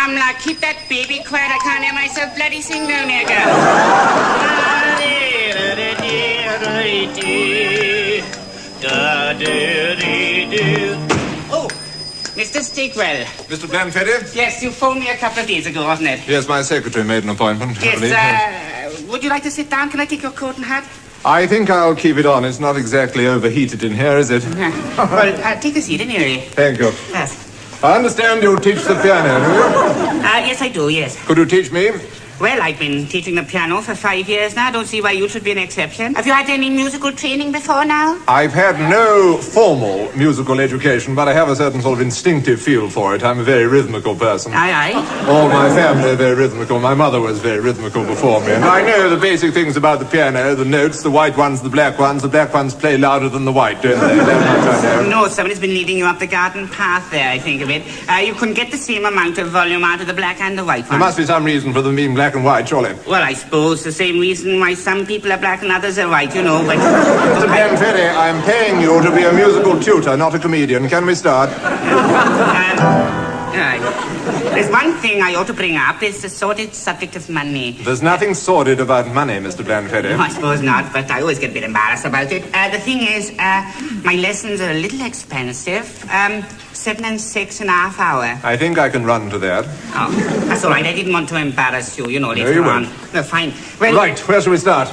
Pamela, keep that baby quiet. I can't hear myself bloody sing down here, girl. Oh, Mr. Stigwell. Mr. Blanfetti? Yes, you phoned me a couple of days ago, wasn't it? Yes, my secretary made an appointment. Yes, would you like to sit down? Can I take your coat and hat? I think I'll keep it on. It's not exactly overheated in here, is it? Well, take a seat anyway. Thank you. Yes. I understand you teach the piano, do you? Yes, I do, yes. Could you teach me? Well, I've been teaching the piano for 5 years now. I don't see why you should be an exception. Have you had any musical training before now? I've had no formal musical education, but I have a certain sort of instinctive feel for it. I'm a very rhythmical person. Aye. All my family are very rhythmical. My mother was very rhythmical before me. And I know the basic things about the piano, the notes, the white ones, the black ones. The black ones play louder than the white, don't they? That much I know. No, somebody's been leading you up the garden path there, I think of it. You couldn't get the same amount of volume out of the black and the white ones. There must be some reason for them being black and white, surely. Well, I suppose the same reason why some people are black and others are white, you know, but... Mr. Blanfetti, I'm paying you to be a musical tutor, not a comedian. Can we start? There's one thing I ought to bring up. It's the sordid subject of money. There's nothing sordid about money, Mr. Blanfetti. No, I suppose not, but I always get a bit embarrassed about it. The thing is, my lessons are a little expensive. 7 and 6.5 hours. I think I can run to that. Oh, that's all right. I didn't want to embarrass you, later you on. won't. No, fine. Well, right, where shall we start?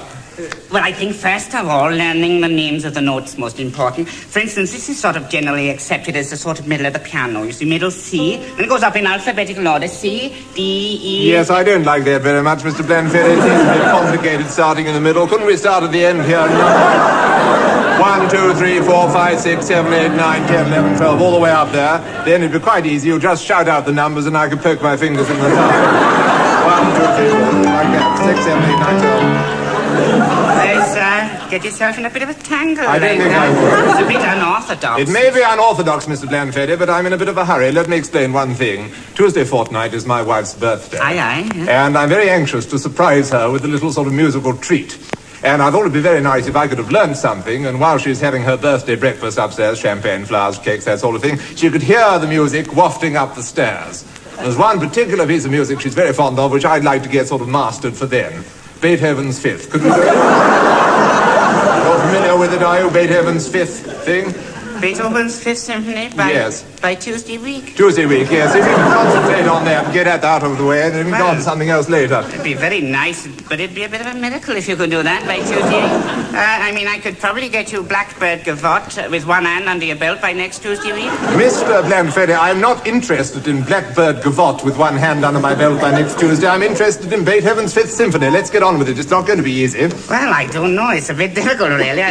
Well, I think first of all, learning the names of the notes most important. For instance, this is sort of generally accepted as the sort of middle of the piano. You see, middle C, and it goes up in alphabetical order. C, D, E... Yes, I don't like that very much, Mr. Blanfetti. It seems a bit complicated starting in the middle. Couldn't we start at the end here? 1, 2, 3, 4, 5, 6, 7, 8, 9, 10, 11, 12, all the way up there. Then it'd be quite easy. You just shout out the numbers and I could poke my fingers in the dark. 1, 2, 3, 4, like that. 6, 7, 8, 9, 12. Get yourself in a bit of a tangle. I don't think I would. It's a bit unorthodox. It may be unorthodox, Mr. Blanfetti, but I'm in a bit of a hurry. Let me explain one thing. Tuesday fortnight is my wife's birthday. Aye. And I'm very anxious to surprise her with a little sort of musical treat. And I thought it'd be very nice if I could have learned something, and while she's having her birthday breakfast upstairs, champagne, flowers, cakes, that sort of thing, she could hear the music wafting up the stairs. There's one particular piece of music she's very fond of, which I'd like to get sort of mastered for then. Beethoven's Fifth. Could we do it? You're familiar with it, are you? Beethoven's Fifth thing? Beethoven's Fifth Symphony by Tuesday week. Tuesday week, yes. If you can concentrate on that and get that out of the way, then we can go on to something else later. It'd be very nice, but it'd be a bit of a miracle if you could do that by Tuesday. I could probably get you Blackbird Gavotte with one hand under your belt by next Tuesday week. Mr. Blanfetti, I'm not interested in Blackbird Gavotte with one hand under my belt by next Tuesday. I'm interested in Beethoven's Fifth Symphony. Let's get on with it. It's not going to be easy. Well, I don't know. It's a bit difficult, really.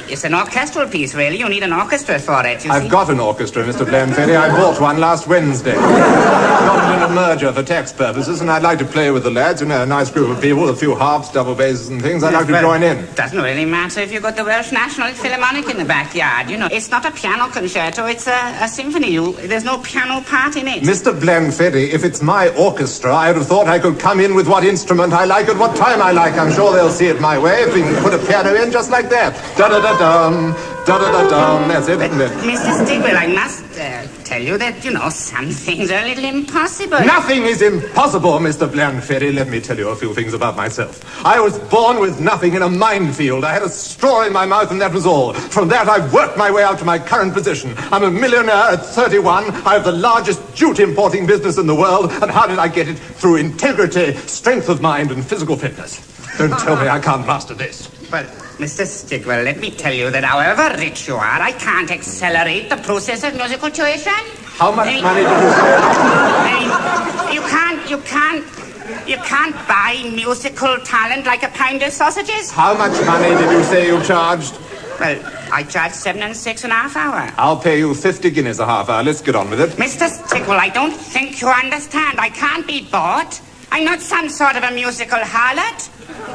It's an orchestral piece, really. You need an orchestra for it, I've got an orchestra, Mr. Blanfetti. I bought one last Wednesday. Got it in a merger for tax purposes, and I'd like to play with the lads. A nice group of people, a few harps, double basses and things. I'd like to join in. It doesn't really matter if you've got the Welsh National Philharmonic in the backyard. It's not a piano concerto, it's a symphony. There's no piano part in it. Mr. Blanfetti, if it's my orchestra, I'd have thought I could come in with what instrument I like at what time I like. I'm sure they'll see it my way if we can put a piano in just like that. Da-da-da-dum, da-da-da-dum. That's it, isn't it? Mr. Stigwell, I must tell you that, some things are a little impossible. Nothing is impossible, Mr. Blanfetti. Let me tell you a few things about myself. I was born with nothing in a minefield. I had a straw in my mouth and that was all. From that, I've worked my way out to my current position. I'm a millionaire at 31. I have the largest jute importing business in the world. And how did I get it? Through integrity, strength of mind, and physical fitness. Don't tell me I can't master this. Well, Mr. Stigwell, let me tell you that however rich you are, I can't accelerate the process of musical tuition. How much money did you say? You can't buy musical talent like a pound of sausages. How much money did you say you charged? Well, I charge 7 and 6.5 hours. I'll pay you 50 guineas a half hour. Let's get on with it. Mr. Stigwell, I don't think you understand. I can't be bought. I'm not some sort of a musical harlot.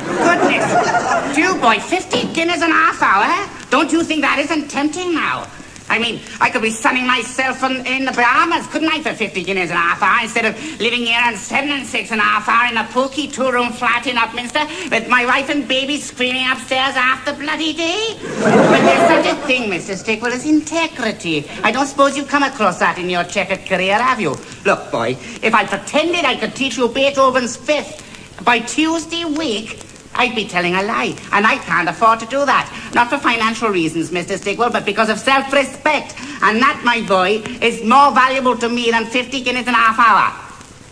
Goodness. Do you, boy, 50 guineas an half hour? Don't you think that isn't tempting now? I mean, I could be sunning myself in the Bahamas, couldn't I, for 50 guineas an half hour, instead of living here on 7 and 6 an half hour in a pokey 2-room flat in Upminster with my wife and baby screaming upstairs half the bloody day? But there's such a thing, Mr. Stickwell, as integrity. I don't suppose you've come across that in your checkered career, have you? Look, boy, if I pretended I could teach you Beethoven's Fifth by Tuesday week, I'd be telling a lie, and I can't afford to do that. Not for financial reasons, Mr. Stigwell, but because of self-respect. And that, my boy, is more valuable to me than 50 guineas an half hour.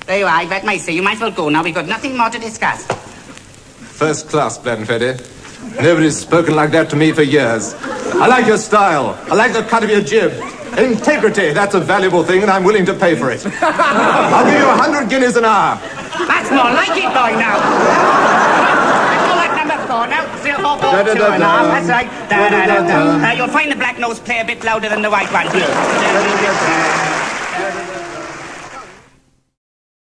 There you are, I bet my say. You might as well go now. We've got nothing more to discuss. First class, Blenfeddy. Nobody's spoken like that to me for years. I like your style. I like the cut of your jib. Integrity, that's a valuable thing, and I'm willing to pay for it. I'll give you 100 guineas an hour. That's more like it, boy, now. Now, 0, 4, 4, 2 and a half, that's right. You'll find the black nose play a bit louder than the white one.